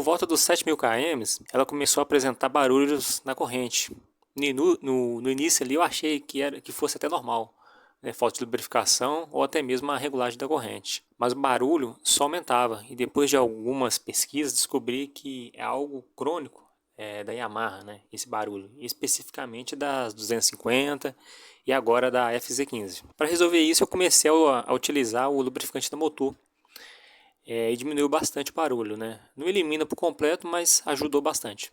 volta dos 7.000 km, ela começou a apresentar barulhos na corrente. No início ali eu achei que fosse até normal, né? Falta de lubrificação ou até mesmo a regulagem da corrente. Mas o barulho só aumentava e depois de algumas pesquisas descobri que é algo crônico da Yamaha, né? Esse barulho, especificamente das 250 e agora da FZ15. Para resolver isso eu comecei a utilizar o lubrificante da motor. E diminuiu bastante o barulho, né? Não elimina por completo, mas ajudou bastante.